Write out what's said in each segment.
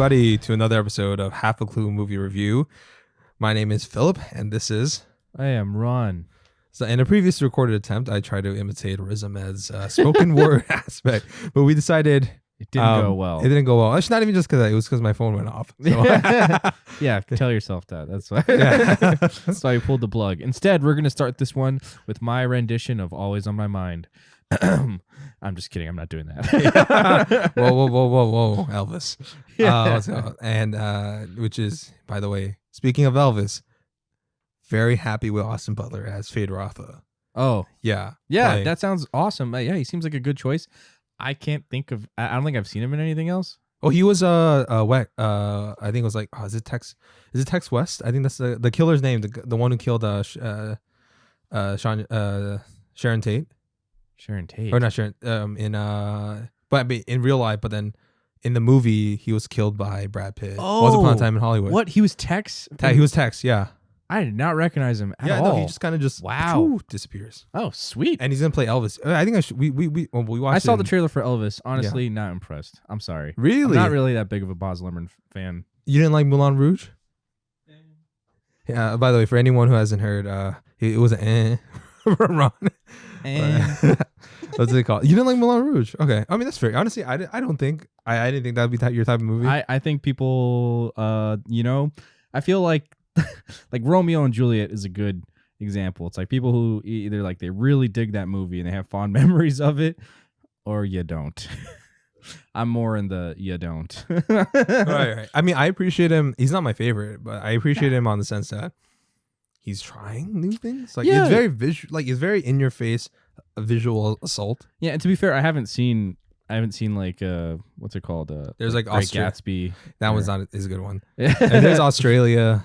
everybody, to another episode of Half a Clue Movie Review. My name is Philip, and this is... I am Ron. So in a previous recorded attempt, I tried to imitate Riz Ahmed's spoken word aspect, but we decided... It didn't go well. It didn't go well. It's not even just because it was because my phone went off. So. Yeah, tell yourself that. That's why. Yeah. That's why you pulled the plug. Instead, we're going to start this one with my rendition of Always on My Mind. I'm just kidding. I'm not doing that. Whoa, Elvis. Yeah. Let's go. And which is, by the way, speaking of Elvis, very happy with Austin Butler as Fade Rafa. Oh. Yeah. Yeah, like, that sounds awesome. Yeah, he seems like a good choice. I can't think of... I don't think I've seen him in anything else. Oh, he was I think it was like, is it Tex West? I think that's the killer's name, the one who killed Sharon Tate. Sharon Tate. Or not Sharon, but in real life, but then in the movie he was killed by Brad Pitt. Oh, Once Upon a Time in Hollywood. What? He was Tex? He was Tex, yeah. I did not recognize him at all. No, he just kind of just disappears. Oh, sweet. And he's gonna play Elvis. I think we watched. I saw the trailer for Elvis. Honestly, not impressed. I'm sorry. Really? I'm not really that big of a Baz Luhrmann fan. You didn't like Moulin Rouge? Yeah. By the way, for anyone who hasn't heard, it was an from Ron. What's it called? You didn't like Moulin Rouge? Okay. I mean, that's fair. Honestly, I didn't think that'd be your type of movie. I think people, I feel like Romeo and Juliet is a good example. It's like people who either like they really dig that movie and they have fond memories of it, or you don't. I'm more in the you don't. Right. I mean, I appreciate him. He's not my favorite, but I appreciate him on the sense that he's trying new things. Like it's very visual. Like it's very in your face, a visual assault. Yeah, and to be fair, I haven't seen like what's it called? There's like Great Gatsby. That one's not is a good one. And there's Australia.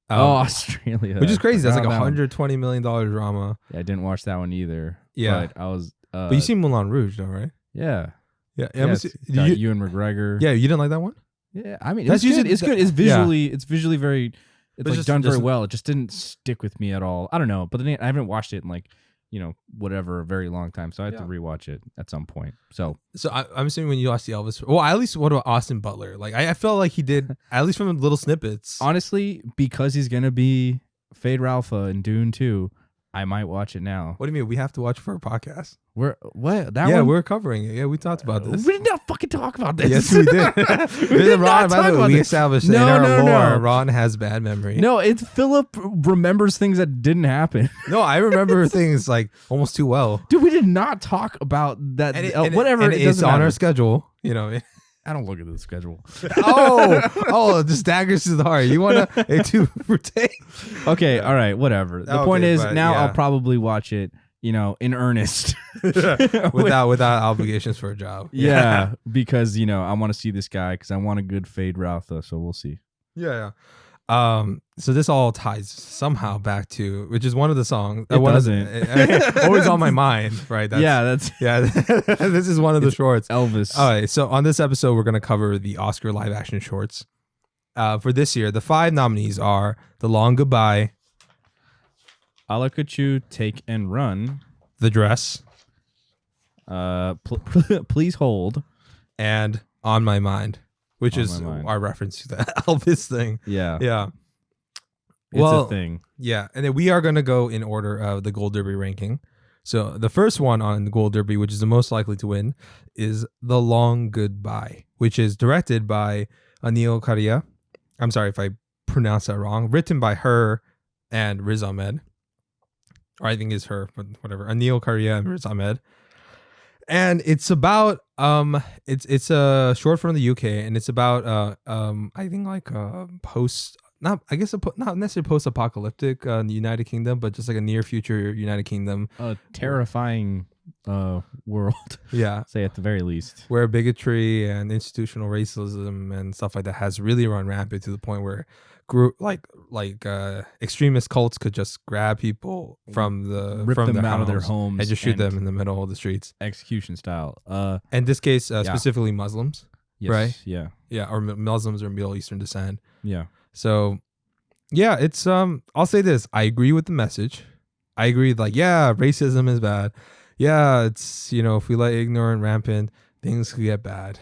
Australia, which is crazy. That's like $120 million drama. Yeah, I didn't watch that one either. Yeah, but I was. But you seen Moulin Rouge though, right? Yeah. Yeah. Ewan McGregor. Yeah, you didn't like that one? Yeah, I mean, it's good. It's good. It's visually very. It's like done very well. It just didn't stick with me at all. I don't know, but then I haven't watched it in like whatever a very long time, so I have to rewatch it at some point. So I'm assuming when you watched the Elvis, well, at least what about Austin Butler? Like I felt like he did at least from little snippets. Honestly, because he's gonna be Fade Ralpha in Dune 2, I might watch it now. What do you mean? We have to watch for a podcast. We're covering it. Yeah, we talked about this. We did not fucking talk about this. Yes, we did. We did not talk about we this. established in our lore, Ron has bad memory. No, it's Philip remembers things that didn't happen. No, I remember things like almost too well. Dude, we did not talk about that. Whatever. It's on our schedule. I don't look at the schedule. Just daggers to the heart. You want to partake? Okay, all right, whatever. The point is, now I'll probably watch it, in earnest. without obligations for a job. Yeah, because, I want to see this guy because I want a good Fade Rautha, so we'll see. Yeah. So this all ties somehow back to, which is one of the songs. It doesn't. Always on my mind, right? That's This is one of the shorts. Elvis. All right. So on this episode, we're going to cover the Oscar live action shorts. For this year, the 5 nominees are The Long Goodbye, Alakachuutakeandrun, The Dress, Pleasehold, and On My Mind, which is our reference to the Elvis thing. Yeah. Yeah. It's a thing. Yeah. And then we are going to go in order of the Gold Derby ranking. So the first one on the Gold Derby, which is the most likely to win, is The Long Goodbye, which is directed by Anil Karia. I'm sorry if I pronounced that wrong. Written by her and Riz Ahmed. Or I think it's her, but whatever. Anil Karia and Riz Ahmed. And it's about it's a short from the UK, and it's about I think like not necessarily post-apocalyptic in the United Kingdom, but just like a near future United Kingdom. A terrifying world. Yeah. Say at the very least. Where bigotry and institutional racism and stuff like that has really run rampant to the point where extremist cults could just grab people from rip them out of their homes and just shoot them in the middle of the streets, execution style. In this case, specifically Muslims, yes, right? Yeah, or Muslims or Middle Eastern descent. Yeah. So, yeah, it's I'll say this: I agree with the message. I agree, racism is bad. Yeah, it's if we let ignorant rampant, things could get bad.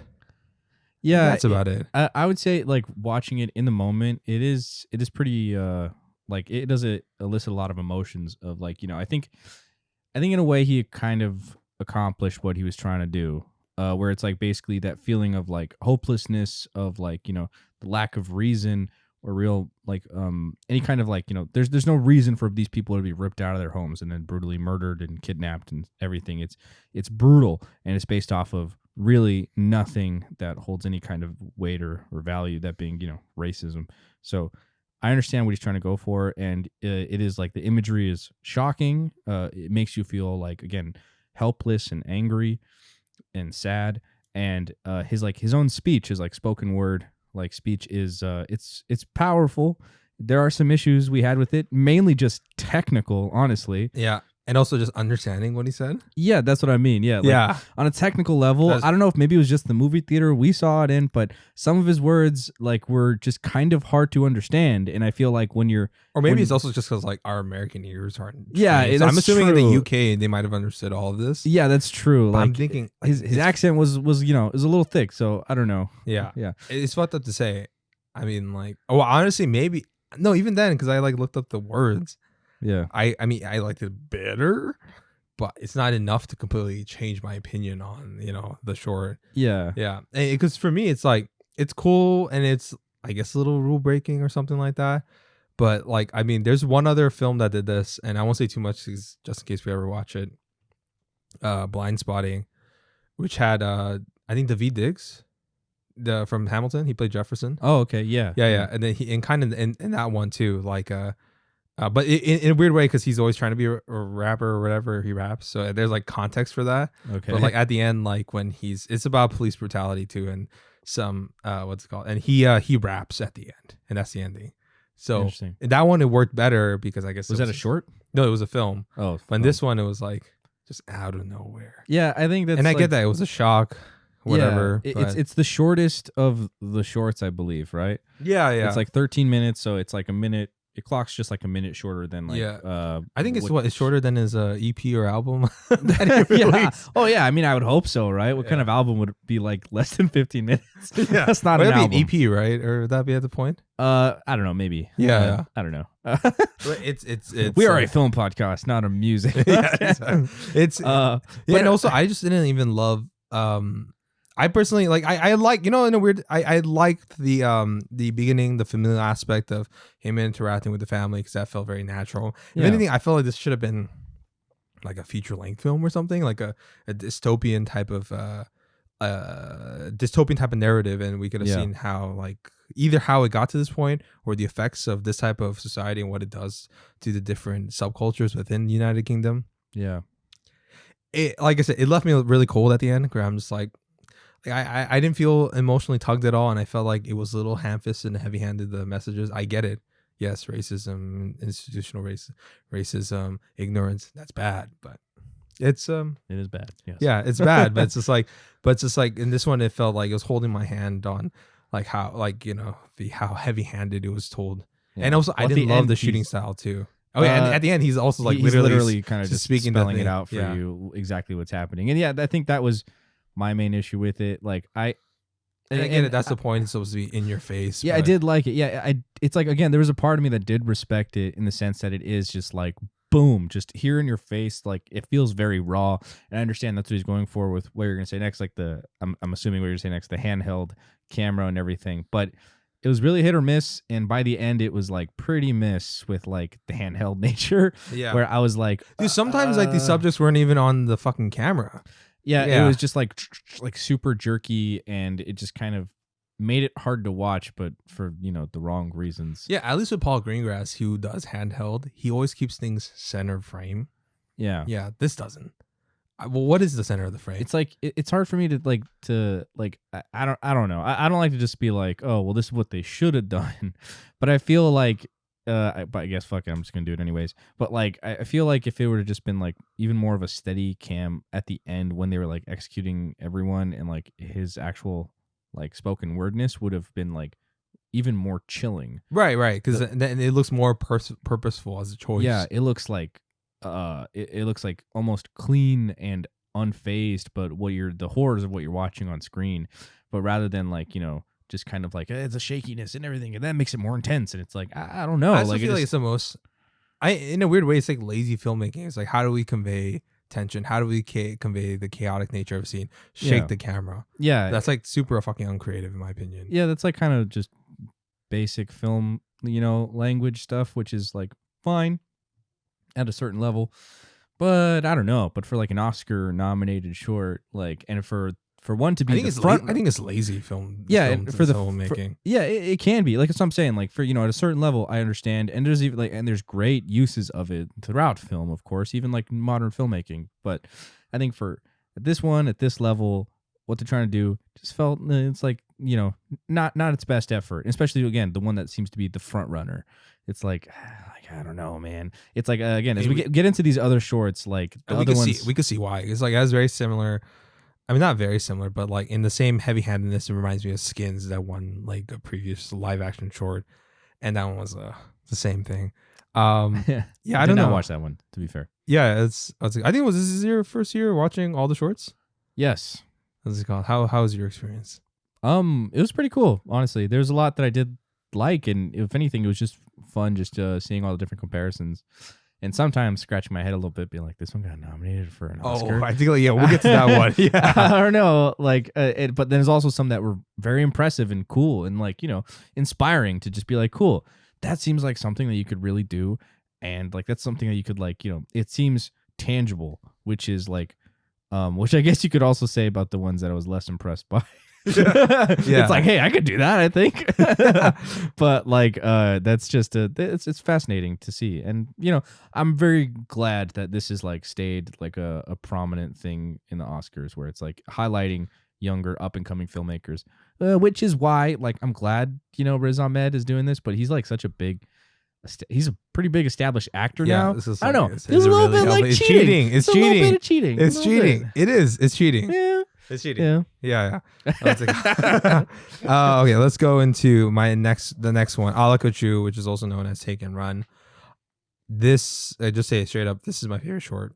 Yeah, That's about it. I would say like watching it in the moment, it is pretty like it does elicit a lot of emotions of like, I think in a way he kind of accomplished what he was trying to do. Where it's like basically that feeling of like hopelessness of like, the lack of reason or real like any kind of like, there's no reason for these people to be ripped out of their homes and then brutally murdered and kidnapped and everything. It's brutal, and it's based off of really nothing that holds any kind of weight or value, that being, racism. So I understand what he's trying to go for, and it is like the imagery is shocking. It makes you feel like, again, helpless and angry and sad. And his own speech, his like spoken word like speech is it's powerful. There are some issues we had with it, mainly just technical, honestly. Yeah. And also just understanding what he said. Yeah, that's what I mean. Yeah. Like, Yeah. On a technical level, I don't know if maybe it was just the movie theater we saw it in, but some of his words like were just kind of hard to understand. And I feel like when you're, or maybe it's also just because like our American ears aren't. Yeah, trained. So that's I'm assuming in true. the UK they might have understood all of this. Yeah, that's true. But like I'm thinking like, his accent was is a little thick, so I don't know. Yeah. Yeah. It's fucked up to say. I mean, like, oh, honestly, maybe no, even then, because I like looked up the words. Yeah. I mean, I liked it better, but it's not enough to completely change my opinion on, the short. Yeah. Yeah. Because for me, it's like, it's cool and it's, I guess, a little rule breaking or something like that. But like, I mean, there's one other film that did this, and I won't say too much just in case we ever watch it. Blind Spotting, which had, I think, Daveed Diggs. From Hamilton, he played Jefferson. Oh, okay, yeah, yeah. And then he kind of in that one too, like but in a weird way, because he's always trying to be a rapper or whatever he raps. So there's like context for that. Okay, but like at the end, like when it's about police brutality too, and some what's it called, and he raps at the end, and that's the ending. So in that one it worked better because I guess was that a short? No, it was a film. Oh, but in this one it was like just out of nowhere. Yeah, I think that's. And I like, get that it was a shock. Whatever. Yeah, it's the shortest of the shorts, I believe, right? Yeah. It's like 13 minutes, so it's like a minute. It clocks just like a minute shorter than like. Yeah. I think it's shorter than his EP or album. Yeah. Oh yeah. I mean, I would hope so, right? What kind of album would be like less than 15 minutes? Yeah, that's not an album. That'd be an EP, right? Or would that be at the point? I don't know. Maybe. Yeah. I don't know. it's we are a film podcast, not a music. Yeah. Exactly. It's but and also I just didn't even love. I personally like I like in a weird I liked the beginning, the familial aspect of him interacting with the family because that felt very natural. If anything, I felt like this should have been like a feature length film or something, like a dystopian type of narrative, and we could have seen how like either how it got to this point or the effects of this type of society and what it does to the different subcultures within the United Kingdom. Yeah, it like I said, it left me really cold at the end where I'm just like. I didn't feel emotionally tugged at all, and I felt like it was a little ham-fisted and heavy-handed, the messages. I get it. Yes, racism, institutional racism, ignorance, that's bad, but it is bad. Yes. Yeah, it's bad, but it's just like in this one it felt like it was holding my hand on like how like how heavy-handed it was told. Yeah. And also I didn't love the shooting style too. Oh yeah, and at the end he's also like he's literally kind of just speaking spelling it out for you exactly what's happening. And yeah, I think that was my main issue with it. Like and again, that's the point. It's supposed to be in your face. Yeah, I did like it. Yeah, it's like, again, there was a part of me that did respect it in the sense that it is just like, boom, just here in your face. Like it feels very raw. And I understand that's what he's going for with what you're going to say next. Like I'm assuming what you're saying next, the handheld camera and everything. But it was really hit or miss. And by the end, it was like pretty miss with like the handheld nature. Yeah. Where I was like, dude, sometimes like these subjects weren't even on the fucking camera. Yeah, it was just like super jerky, and it just kind of made it hard to watch, but for the wrong reasons. Yeah, at least with Paul Greengrass, who does handheld, he always keeps things center frame. Yeah, this doesn't. Well, what is the center of the frame? It's like it's hard for me to I don't know. I don't like to just be like, oh well, this is what they should have done, but I feel like. But I guess fuck it, I'm just gonna do it anyways. But like, I feel like if it would have just been like even more of a steady cam at the end when they were like executing everyone, and like his actual like spoken wordness would have been like even more chilling. Right, because then it looks more purposeful as a choice. Yeah, it looks like it looks like almost clean and unfazed, but the horrors of what you're watching on screen. but rather than like, just kind of like it's a shakiness and everything, and that makes it more intense. And it's like, I don't know. I feel like it's the most, in a weird way, it's like lazy filmmaking. It's like, how do we convey tension? How do we convey the chaotic nature of a scene? Shake the camera. Yeah. That's like super fucking uncreative in my opinion. Yeah, that's like kind of just basic film, language stuff, which is like fine at a certain level. But I don't know. But for like an Oscar nominated short, like, and for one to be I think it's lazy film. Yeah, and for the filmmaking. It can be. Like, that's what I'm saying. Like, for at a certain level, I understand, and there's even there's great uses of it throughout film, of course, even like modern filmmaking. But I think for this one at this level, what they're trying to do just felt it's like not its best effort, especially again the one that seems to be the front runner. It's like I don't know, man. It's like again as we get into these other shorts, like the other ones, we could see why. It's like it has very similar. I mean, not very similar, but like in the same heavy-handedness, it reminds me of Skins, that one like a previous live-action short, and that one was the same thing. Yeah, I don't know. Watch that one, to be fair. Yeah, I think this is your first year watching all the shorts. Yes. What's it called? How was your experience? It was pretty cool, honestly. There's a lot that I did like, and if anything, it was just fun just seeing all the different comparisons. And sometimes scratching my head a little bit, being like, this one got nominated for an Oscar. Oh, I think we'll get to that one. Yeah, I don't know, like, but then there's also some that were very impressive and cool, and like inspiring to just be like, cool. That seems like something that you could really do, and like that's something that you could like, it seems tangible, which is like, which I guess you could also say about the ones that I was less impressed by. It's like, hey, I could do that, I think. But like that's just it's fascinating to see. And I'm very glad that this is like stayed like a prominent thing in the Oscars, where it's like highlighting younger up and coming filmmakers, which is why like I'm glad Riz Ahmed is doing this. But he's like such a he's a pretty big established actor now. I don't know. It's a little bit like cheating. It's cheating. A little bit of cheating. It's cheating. It is. It's cheating. Yeah. It's cheating. Yeah. Okay, let's go into the next one, Alakachuu, which is also known as Take and Run. This, I just say it straight up, this is my favorite short.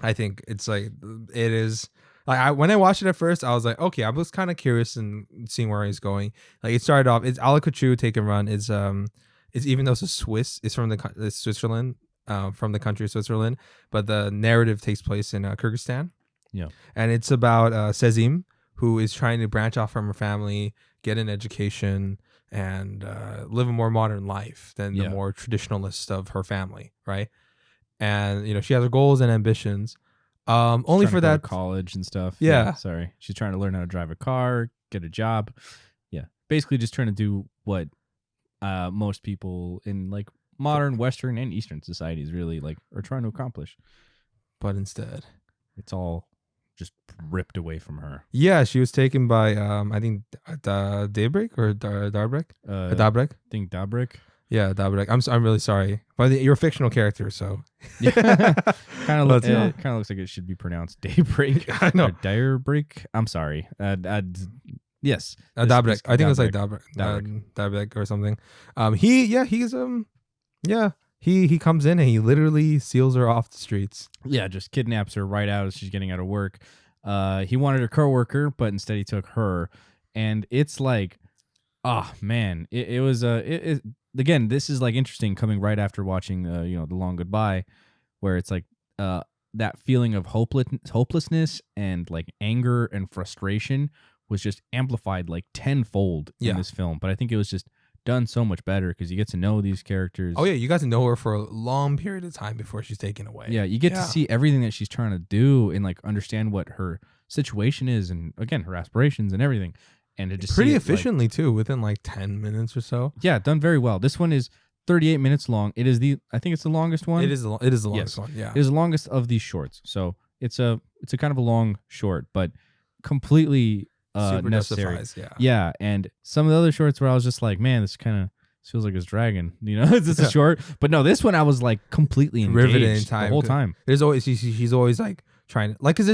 I think it's like, it is, like, when I watched it at first, I was like, okay, I was kind of curious and seeing where he's going. Like, it started off, it's Alakachuu, Take and Run. It's even though it's it's from it's Switzerland, from the country of Switzerland, but the narrative takes place in Kyrgyzstan. Yeah, and it's about Sezim, who is trying to branch off from her family, get an education, and live a more modern life than the more traditionalist of her family, right? And she has her goals and ambitions. Only for that college and stuff. Yeah. Sorry, she's trying to learn how to drive a car, get a job. Yeah, basically just trying to do what most people in like modern Western and Eastern societies really like are trying to accomplish. But instead, it's all just ripped away from her. Yeah, she was taken by I think Daybreak or Darbrek. Dabrek. I think Dabrek. Yeah, Dabrek. I'm really sorry, but you're a fictional character, so yeah. kind of looks like it should be pronounced Daybreak. I know. Or Daybreak. I'm sorry. Yes. Dabrek. I think it was like Dabrek or something. He comes in and he literally seals her off the streets. Yeah, just kidnaps her right out as she's getting out of work. He wanted a coworker, but instead he took her. And it's like, oh man, it was again, this is like interesting coming right after watching The Long Goodbye, where it's like that feeling of hopelessness and like anger and frustration was just amplified like tenfold in this film. But I think it was just done so much better because you get to know these characters. Oh yeah, you got to know her for a long period of time before she's taken away. Yeah, you get to see everything that she's trying to do and like understand what her situation is, and again her aspirations and everything. And to just pretty efficiently too, within like 10 minutes or so. Yeah, done very well. This one is 38 minutes long. I think it's the longest one. It is the longest one. Yeah, it is the longest of these shorts. So it's a kind of a long short, but completely super necessary. Yeah, and some of the other shorts where I was just like, man, this feels like it's dragging. It's just a short. But no, this one I was like completely engaged riveted in time the whole time. There's always she's always like trying to, like, because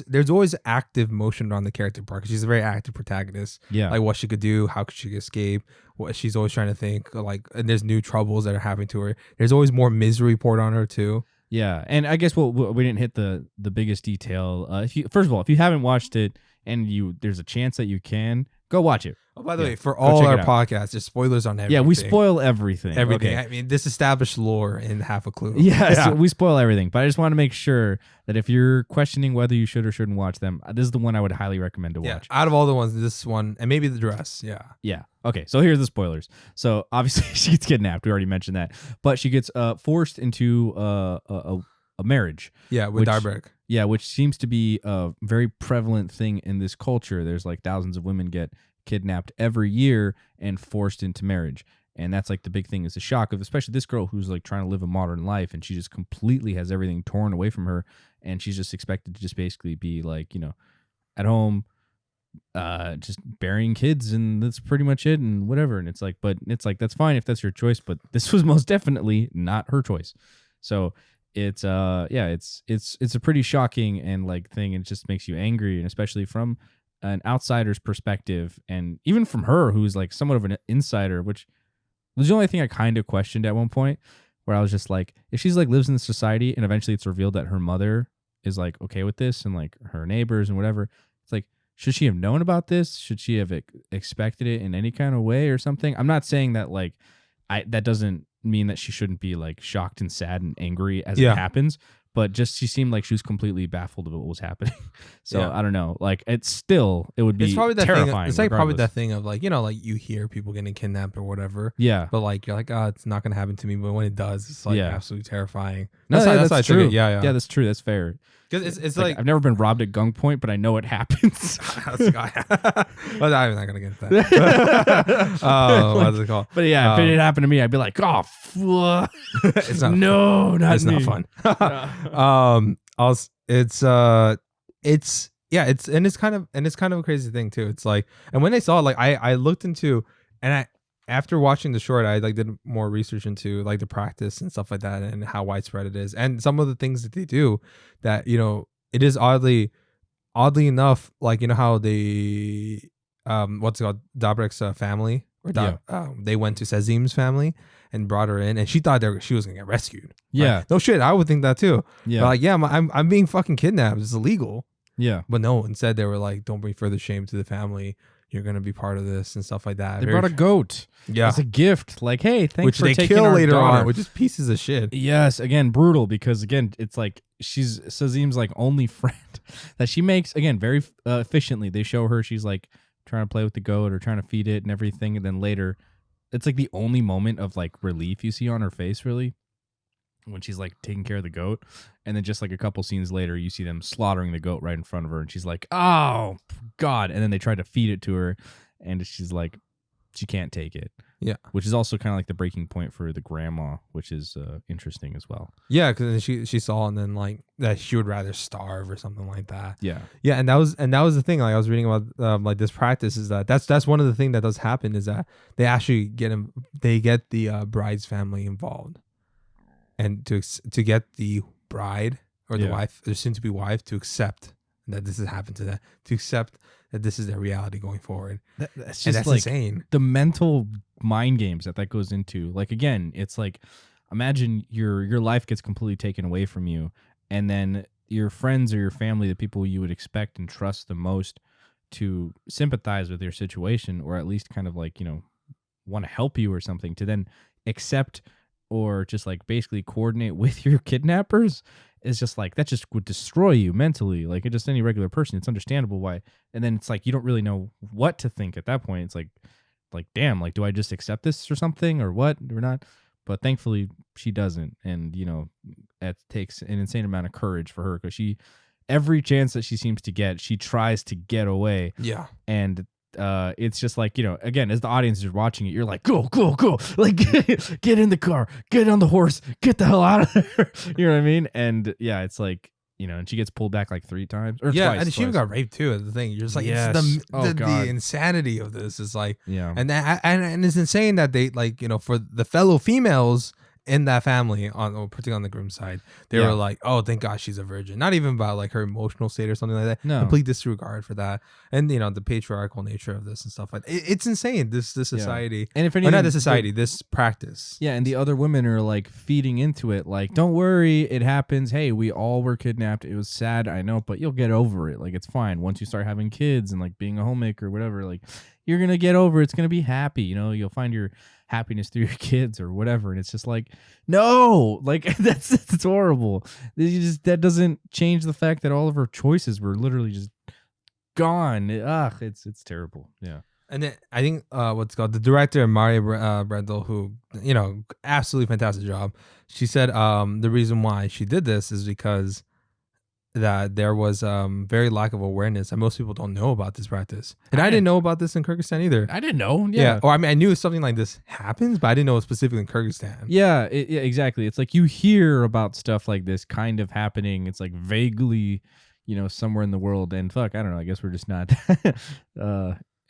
there's always active motion on the character part, because she's a very active protagonist. Yeah, like what she could do, how could she escape, what she's always trying to think, like, and there's new troubles that are happening to her. There's always more misery poured on her too. Yeah, and I guess we didn't hit the biggest detail. First of all, if you haven't watched it and there's a chance that you can, go watch it. Oh, by the Yeah, way, for go all check our it out. podcasts, there's spoilers on everything. Yeah, we spoil everything. everything. Okay. I mean, this established lore in half a clue. Yes, we spoil everything. But I just want to make sure that if you're questioning whether you should or shouldn't watch them, this is the one I would highly recommend to Yeah, watch. out of all the ones, this one, and maybe the dress. Yeah. Yeah. Okay. So here's the spoilers. So obviously she gets kidnapped. We already mentioned that, but she gets forced into a marriage. Yeah, with Darbrick. Yeah, which seems to be a very prevalent thing in this culture. There's like thousands of women get kidnapped every year and forced into marriage. And that's like the big thing is the shock of especially this girl who's like trying to live a modern life and she just completely has everything torn away from her and she's just expected to just basically be like, at home just burying kids and that's pretty much it and whatever. And it's like that's fine if that's your choice, but this was most definitely not her choice. So it's it's a pretty shocking and like thing and it just makes you angry, and especially from an outsider's perspective and even from her who's like somewhat of an insider, which was the only thing I kind of questioned at one point, where I was just like, if she's like lives in society and eventually it's revealed that her mother is like okay with this and like her neighbors and whatever, it's like, should she have known about this? Should she have expected it in any kind of way or something? I'm not saying that like that doesn't mean that she shouldn't be like shocked and sad and angry as it happens, but just she seemed like she was completely baffled of what was happening. So I don't know, like it would be probably that terrifying. Thing, it's like probably that thing of like, like you hear people getting kidnapped or whatever. Yeah. But like you're like, oh, it's not gonna happen to me. But when it does, it's like absolutely terrifying. No, that's true. Yeah, that's true. That's fair. Because it's like I've never been robbed at gunpoint, but I know it happens. Well, I'm not gonna get into that. What's it called? But yeah, if it had happened to me, I'd be like, oh, it's not. No, fun. not it's me. not fun. It's kind of a crazy thing too. It's like, and when I saw it, like I looked into, and after watching the short, I like did more research into like the practice and stuff like that and how widespread it is and some of the things that they do that, it is oddly enough, like, how they, what's it called? Dabrick's family or they went to Sazim's family and brought her in and she thought she was going to get rescued. Yeah. Right? No shit. I would think that too. Yeah. But like, yeah, I'm being fucking kidnapped. It's illegal. Yeah. But no, instead they were like, don't bring further shame to the family. You're gonna be part of this and stuff like that. They brought a goat. Yeah, as a gift. Like, hey, thanks which for they taking kill our later daughter. on, which is pieces of shit. Yes, again, brutal because again, it's like she's Sazim's like only friend that she makes again very efficiently. They show her she's like trying to play with the goat or trying to feed it and everything, and then later, it's like the only moment of like relief you see on her face, really, when she's like taking care of the goat. And then just like a couple scenes later, you see them slaughtering the goat right in front of her. And she's like, oh, God. And then they try to feed it to her. And she's like, she can't take it. Yeah. Which is also kind of like the breaking point for the grandma, which is interesting as well. Yeah, because she saw and then like that she would rather starve or something like that. Yeah. Yeah, and that was the thing. Like I was reading about like this practice is that's one of the things that does happen is that they actually get the bride's family involved. And to get the bride or the wife, or soon to be wife, to accept that this has happened to them, to accept that this is their reality going forward. That's just and that's like insane. The mental mind games that goes into. Like again, it's like imagine your life gets completely taken away from you, and then your friends or your family, the people you would expect and trust the most to sympathize with your situation, or at least kind of like want to help you or something, to then accept or just like basically coordinate with your kidnappers is just like that just would destroy you mentally. Like just any regular person, it's understandable why. And then it's like you don't really know what to think at that point. It's like damn, like do I just accept this or something or what or not? But thankfully she doesn't, and it takes an insane amount of courage for her because every chance that she seems to get, she tries to get away. Yeah, and it's just like, again, as the audience is watching it, you're like, go, like get in the car, get on the horse, get the hell out of there. You know what I mean? And yeah, it's like, and she gets pulled back like 3 times or twice. And she even got raped too. The thing, you're just like, yes. It's the insanity of this is like, yeah, and it's insane that they like, for the fellow females in that family, particularly on the groom side, they were like, "Oh, thank God she's a virgin." Not even about like her emotional state or something like that. No. Complete disregard for that, and the patriarchal nature of this and stuff like that. It's insane. This society, and if or anything, not this society, this practice. Yeah, and the other women are like feeding into it, like, "Don't worry, it happens. Hey, we all were kidnapped. It was sad, I know, but you'll get over it. Like, it's fine. Once you start having kids and like being a homemaker or whatever, like, you're gonna get over it. It's gonna be happy. You'll find your happiness through your kids or whatever." And it's just like, no, like that's horrible. That doesn't change the fact that all of her choices were literally just gone. It's terrible. Yeah. And then I think the director Maria Brendel, who absolutely fantastic job. She said the reason why she did this is because that there was very lack of awareness, and most people don't know about this practice. And I didn't know about this in Kyrgyzstan either. I didn't know. Yeah. Or I mean, I knew something like this happens, but I didn't know it specifically in Kyrgyzstan. Yeah, exactly. It's like you hear about stuff like this kind of happening. It's like vaguely, somewhere in the world. And fuck, I don't know. I guess we're just not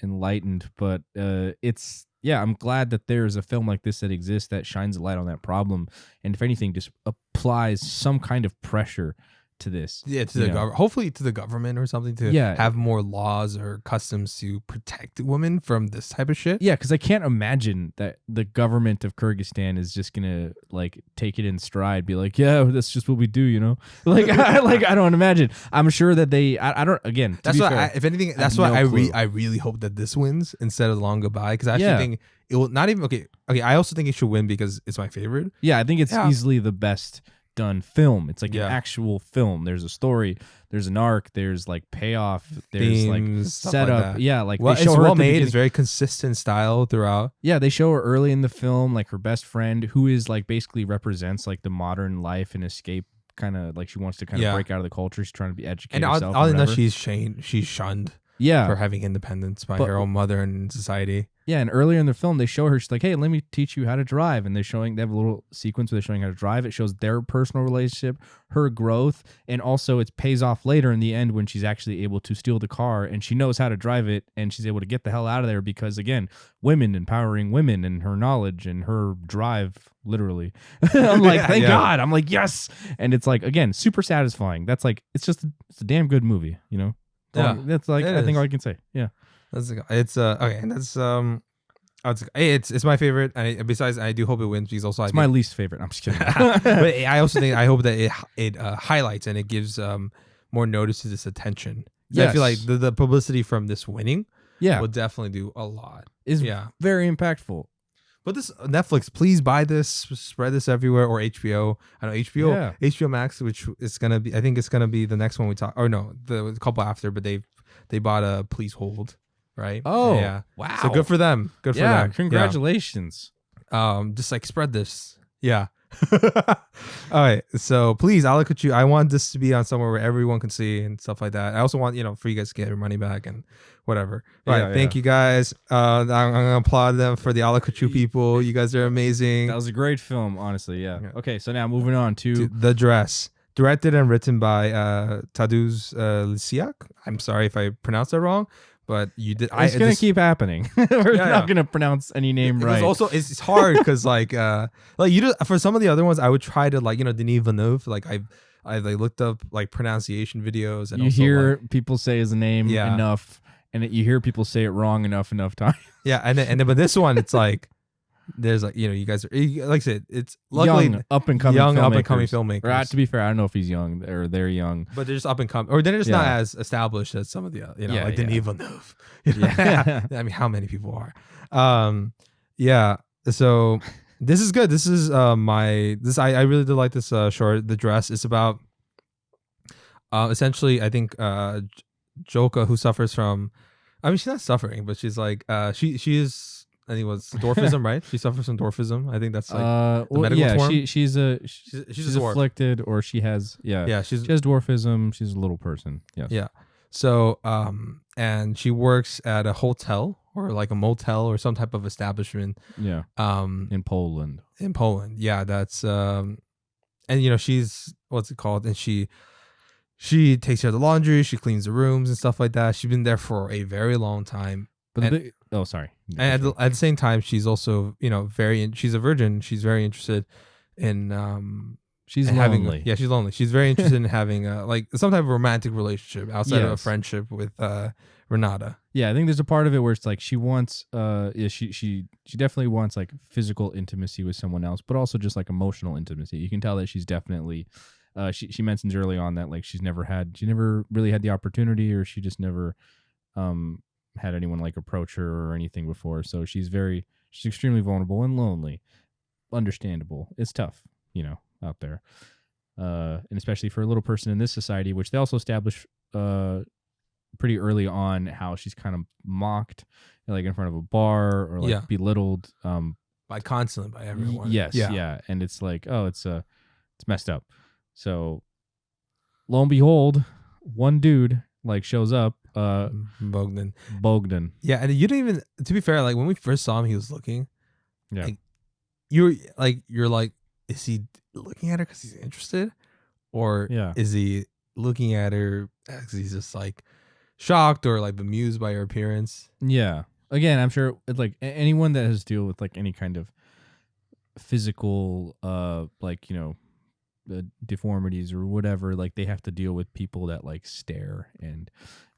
enlightened. But I'm glad that there's a film like this that exists that shines a light on that problem. And if anything, just applies some kind of pressure to this. Yeah, to the government, hopefully to the government or something, to have more laws or customs to protect women from this type of shit. Yeah, because I can't imagine that the government of Kyrgyzstan is just gonna like take it in stride, be like, yeah, that's just what we do, Like, I don't imagine. I'm sure that they. I don't. Again, that's why. If anything, that's why I really hope that this wins instead of The Long Goodbye, because I actually think it will not even. Okay. I also think it should win because it's my favorite. Yeah, I think it's easily the best done film. It's like an actual film. There's a story, there's an arc, there's like payoff, there's themes, like setup. Like it's well made. It's very consistent style throughout. Yeah, they show her early in the film, like her best friend, who is like basically represents like the modern life and escape. Kind of like she wants to kind of break out of the culture. She's trying to be educated. And all in that, she's shunned. For having independence by her own mother and society. Yeah, and earlier in the film, they show her, she's like, "Hey, let me teach you how to drive." And they have a little sequence where they're showing how to drive. It shows their personal relationship, her growth, and also it pays off later in the end when she's actually able to steal the car and she knows how to drive it and she's able to get the hell out of there because, again, women empowering women and her knowledge and her drive, literally. I'm like, thank God. I'm like, yes. And it's like, again, super satisfying. That's like, it's a damn good movie, Yeah, that's like I think all I can say. Yeah, it's okay, and that's it's my favorite. Besides, I do hope it wins because also it's my least favorite. I'm just kidding. But I also think I hope that it highlights and it gives more notice to this attention. Yes. I feel like the publicity from this winning, will definitely do a lot. Is very impactful. But this Netflix, please buy this, spread this everywhere, or HBO. I know HBO Max, which is gonna be. I think it's gonna be the next one we talk. Or no, the couple after. But they bought a Pleasehold, right? Oh, yeah. Wow. So good for them. Good for them. Congratulations. Just like spread this. Yeah. All right. So please, alakachuu. I want this to be on somewhere where everyone can see and stuff like that. I also want for you guys to get your money back and whatever. Right. Thank you guys. I'm gonna applaud them for the alakachuu people. You guys are amazing. That was a great film, honestly. Yeah. Okay. So now moving on to The Dress, directed and written by Tadeusz Lisiak. I'm sorry if I pronounced that wrong. But you did. It's gonna keep happening. We're not gonna pronounce any name right. It's hard because like you do for some of the other ones. I would try to Denis Villeneuve. Like I looked up like pronunciation videos and you hear people say his name enough, and you hear people say it wrong enough time. Yeah, and then but this one it's like there's you guys are like I said, it's luckily young up and coming filmmakers. Or, to be fair, I don't know if he's young or they're young, but they're just up and coming, or they're just not as established as some of the like Denis Villeneuve. I mean, how many people are? So this is good. This is I really did like this short. The Dress. It's about essentially I think Joka, who suffers from. I mean, she's not suffering, but she's like she is. I think it was dwarfism, right? She suffers from dwarfism. I think that's like the medical term. She's afflicted, or she has she has dwarfism. She's a little person. Yes. Yeah. So and she works at a hotel or like a motel or some type of establishment. Yeah. In Poland. Yeah, that's and she's what's it called? And she takes care of the laundry, she cleans the rooms and stuff like that. She's been there for a very long time. But sorry. And at the same time, she's also, she's a virgin. She's very interested She's and lonely. she's lonely. She's very interested in having like some type of romantic relationship outside of a Yes. friendship with Renata. Yeah, I think there's a part of it where it's like she wants she definitely wants like physical intimacy with someone else, but also just like emotional intimacy. You can tell that she's definitely she mentions early on that like she never really had the opportunity, or she just never had anyone like approach her or anything before. So she's extremely vulnerable and lonely. Understandable. It's tough, out there. And especially for a little person in this society, which they also establish pretty early on how she's kind of mocked, like in front of a bar, or like belittled by everyone. Yes, yeah. And it's like, oh, it's messed up. So lo and behold, one dude like shows up, Bogdan. Yeah, and you didn't even, to be fair, like when we first saw him, he was looking. Yeah. Like, you're like, is he looking at her because he's interested, or is he looking at her because he's just like shocked or like bemused by her appearance? Yeah. Again, I'm sure it's like anyone that has to deal with like any kind of physical, like deformities or whatever, like they have to deal with people that like stare and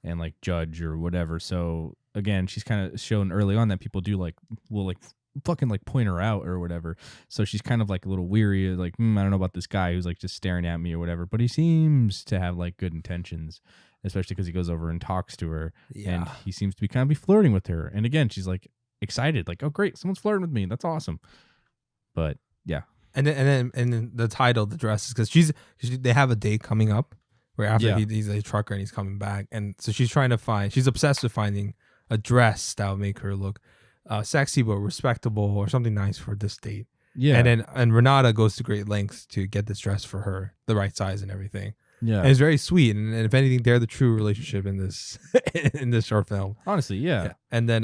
like judge or whatever. So again, she's kind of shown early on that people will like fucking like point her out or whatever. So she's kind of like a little weary, like I don't know about this guy who's like just staring at me or whatever, but he seems to have like good intentions, especially because he goes over and talks to her, and he seems to be kind of flirting with her. And again, she's like excited, like, oh great, someone's flirting with me, that's awesome. But yeah. And then the title, The Dress, is because they have a date coming up where after he's a trucker and he's coming back, and so she's obsessed with finding a dress that would make her look sexy but respectable or something nice for this date. Yeah. And Renata goes to great lengths to get this dress for her, the right size and everything. Yeah. And it's very sweet, and if anything, they're the true relationship in this in this short film. Honestly, yeah. And then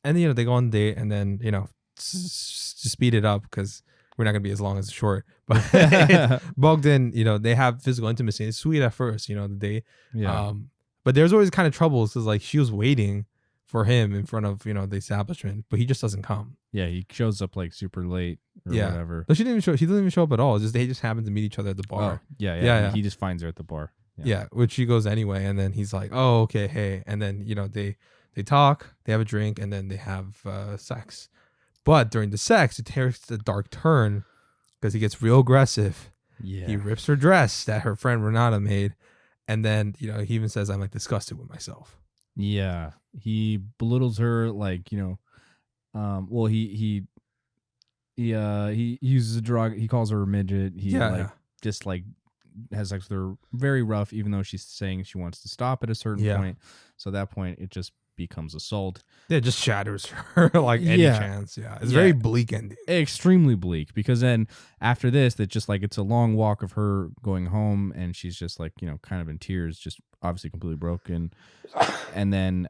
they go on a date, and then to speed it up because we're not gonna be as long as the short, but Bogdan, they have physical intimacy. It's sweet at first, the date. Yeah. But there's always kind of troubles because like she was waiting for him in front of the establishment, but he just doesn't come. Yeah, he shows up like super late or whatever. No, she doesn't even show up at all. It's just they just happen to meet each other at the bar. Oh, yeah. He just finds her at the bar. Yeah, which she goes anyway, and then he's like, "Oh, okay, hey," and then they talk, they have a drink, and then they have sex. But during the sex, it takes a dark turn because he gets real aggressive. Yeah, he rips her dress that her friend Renata made, and then he even says, "I'm like disgusted with myself." Yeah, he belittles her, like well, he uses a drug. He calls her a midget. He just like has sex with her very rough, even though she's saying she wants to stop at a certain point. So at that point, it just becomes assault. Yeah, it just shatters her like any chance. Yeah, it's very bleak ending. Extremely bleak, because then after this, that just like it's a long walk of her going home, and she's just like kind of in tears, just obviously completely broken, and then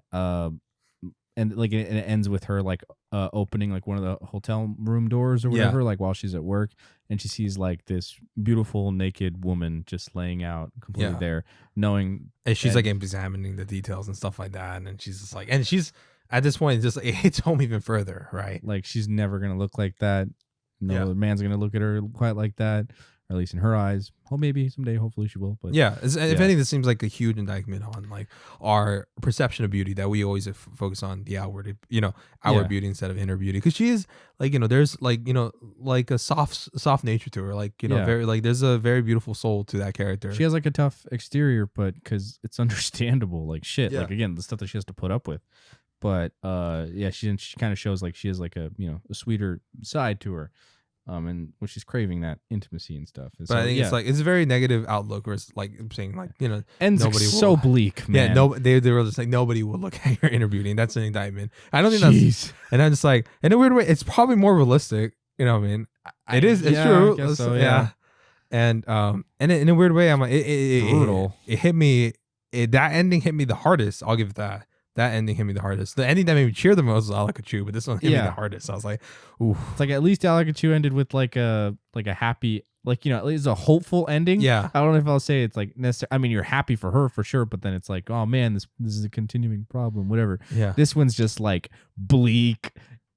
and like it ends with her like opening like one of the hotel room doors or whatever, like while she's at work, and she sees like this beautiful naked woman just laying out completely there, knowing, and she's like examining the details and stuff like that, and she's just like, and she's at this point just it hits home even further, right? Like she's never gonna look like that. No other man's gonna look at her quite like that, or at least in her eyes. Oh, maybe someday, hopefully she will. But if anything, this seems like a huge indictment on like our perception of beauty, that we always focus on the outward, outward beauty instead of inner beauty. Because she is like, there's like, like a soft nature to her, like, very like there's a very beautiful soul to that character. She has like a tough exterior, but because it's understandable, like shit, like again, the stuff that she has to put up with. But she kind of shows like she has like a a sweeter side to her. And when she's craving that intimacy and stuff. And but I think it's like it's a very negative outlook, where it's like saying like and nobody so bleak, man. Yeah, they were just like nobody will look at your inner beauty, and that's an indictment. I don't think that's. And I'm just like, in a weird way, it's probably more realistic. You know what I mean? It is. It's true. I guess so, yeah. And in a weird way, I'm like, brutal. It hit me. That ending hit me the hardest. I'll give it that. That ending hit me the hardest. The ending that made me cheer the most was alakachuu, but this one hit me the hardest. I was like, ooh. It's like at least alakachuu ended with like a happy, like at least a hopeful ending. Yeah. I don't know if I'll say it's like necessary. I mean, you're happy for her for sure, but then it's like, oh man, this is a continuing problem. Whatever. Yeah. This one's just like bleak,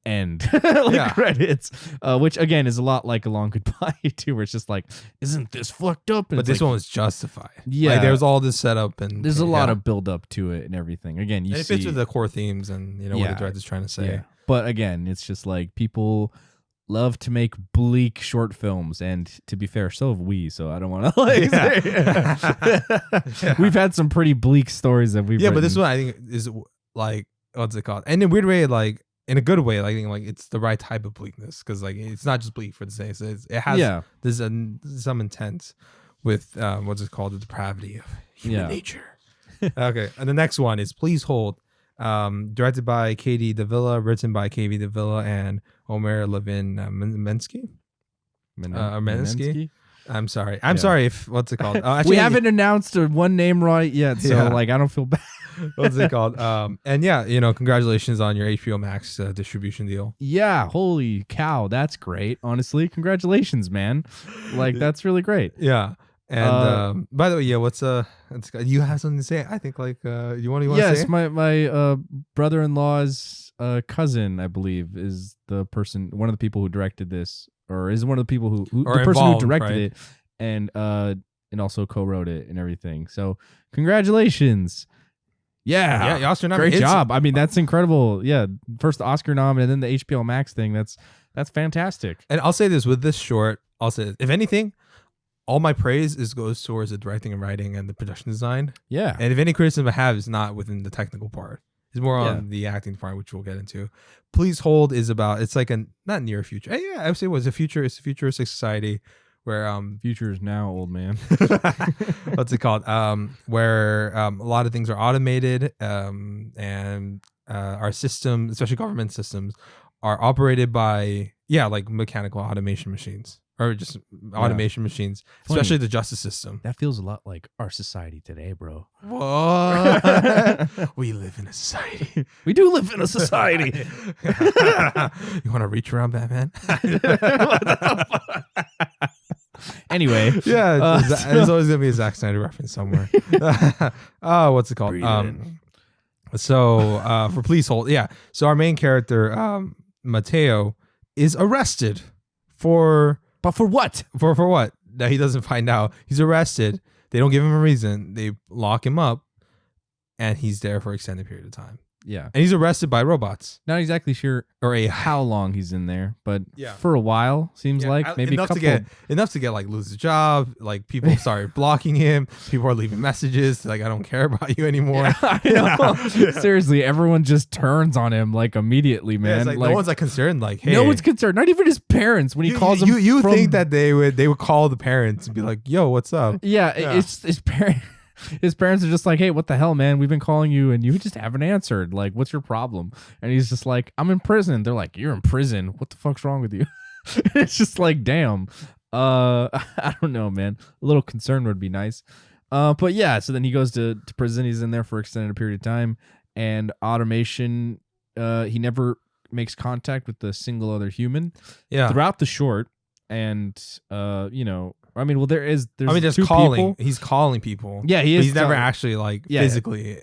end. Yeah. Credits, which again is a lot like A Long Goodbye too, where it's just like, isn't this fucked up? And But it's this like, one was justified. Yeah. Like, there's all this setup and there's a lot of build up to it and everything. Again, you and it see fits with the core themes and what the director's trying to say. Yeah. But again, it's just like people love to make bleak short films, and to be fair, so have we. So I don't want to like. Yeah. We've had some pretty bleak stories that we've. But this one I think is like, what's it called? And in a weird way, like in a good way, like, I think like it's the right type of bleakness, because like it's not just bleak for the sake. It has there's some intent with what's it called, the depravity of human nature. Okay, and the next one is Please Hold. Directed by Katie Davila, written by Katie Davila and Omer Levin Mensky. Mensky. I'm sorry. I'm sorry if what's it called? Actually, we haven't announced one name right yet, so like I don't feel bad. What's it called? And congratulations on your HBO Max distribution deal. Yeah, holy cow, that's great. Honestly, congratulations, man. Like that's really great. Yeah. And by the way, you have something to say? I think like you want to say? Yes, my brother-in-law's cousin, I believe, is the person, one of the people who directed this, or is one of the people who the person who directed it, and also co-wrote it and everything. So congratulations. Yeah, Oscar nom. Great job. I mean, that's incredible. Yeah, first Oscar nom and then the HBO Max thing. That's fantastic. And I'll say this with this short. I'll say, if anything, all my praise goes towards the directing and writing and the production design. Yeah. And if any criticism I have is not within the technical part. It's more on the acting part, which we'll get into. Please Hold is about, it's like a not near future. I would say it's a futuristic society where future is now, old man. what's it called? Where a lot of things are automated, and our system, especially government systems, are operated by like mechanical automation machines. Or just automation machines, especially the justice system. That feels a lot like our society today, bro. What? We live in a society. We do live in a society. You want to reach around, Batman? Anyway. Yeah, there's always going to be a Zack Snyder reference somewhere. What's it called? For Please Hold. Yeah. So our main character, Mateo, is arrested for... But for what? For what? That he doesn't find out. He's arrested. They don't give him a reason. They lock him up, and he's there for an extended period of time. Yeah. And he's arrested by robots. Not exactly sure how long he's in there, but for a while, seems like maybe enough to get like lose his job. Like people started blocking him. People are leaving messages like, I don't care about you anymore. Seriously, everyone just turns on him like immediately, man. It's like no one's like concerned. Like, hey, no one's concerned. Not even his parents when he calls them. You think that they would call the parents and be like, yo, what's up? Yeah. It's his parents. His parents are just like, hey, what the hell, man? We've been calling you and you just haven't answered. Like, what's your problem? And he's just like, I'm in prison. They're like, you're in prison. What the fuck's wrong with you? It's just like, damn. I don't know, man. A little concern would be nice. But yeah, so then he goes to prison. He's in there for an extended period of time. And automation, he never makes contact with a single other human throughout the short. And, I mean, well, there's two calling. People. He's calling people. Yeah, he is. He's never actually physically,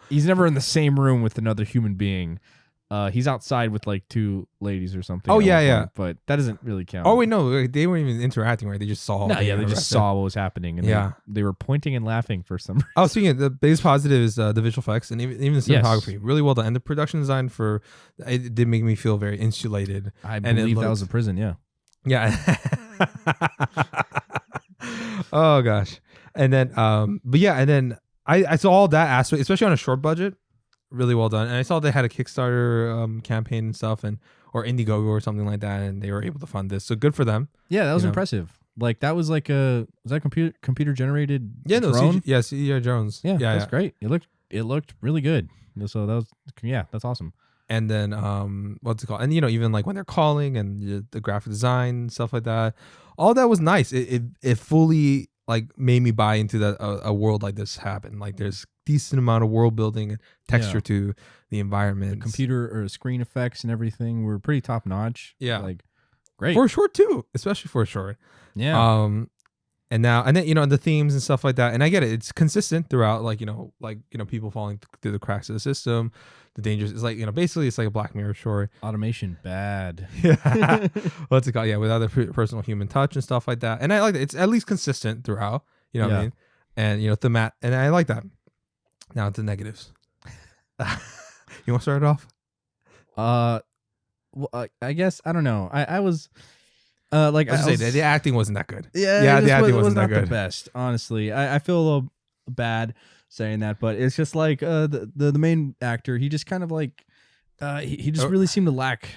He's never in the same room with another human being. He's outside with like two ladies or something. Oh yeah. But that doesn't really count. Oh wait, no, they weren't even interacting, right? They just saw. No, they just saw what was happening, and they were pointing and laughing for some reason. Oh, speaking of, the biggest positive is the visual effects and even the cinematography. Really well done, and the production design it did make me feel very insulated. I believe that was a prison. Yeah. Yeah. Oh gosh. And then I saw all that aspect, especially on a short budget, really well done. And I saw they had a Kickstarter campaign and stuff, or Indiegogo or something like that, and they were able to fund this. So good for them. Yeah, that was impressive. Like that was like was that computer generated drone? CGI drones. Yeah, that's great. It looked really good. So that's awesome. And then what's it called? And even like when they're calling and the graphic design stuff like that, all that was nice. It fully like made me buy into that a world like this happen. Like there's decent amount of world building and texture to the environment. The computer or screen effects and everything were pretty top notch. Yeah, like great for a short too, especially for a short. Yeah. And now, and then, the themes and stuff like that. And I get it. It's consistent throughout, people falling through the cracks of the system, the dangers. It's like, basically it's like a Black Mirror short. Automation bad. Yeah. What's it called? Yeah. Without the personal human touch and stuff like that. And I like that. It's at least consistent throughout, what I mean? And, and I like that. Now to negatives. You want to start it off? Well, I guess, I don't know. I was... the acting wasn't that good. Yeah, the acting wasn't not that good. The best, honestly. I feel a little bad saying that, but it's just like the main actor. He just kind of like he just really seemed to lack.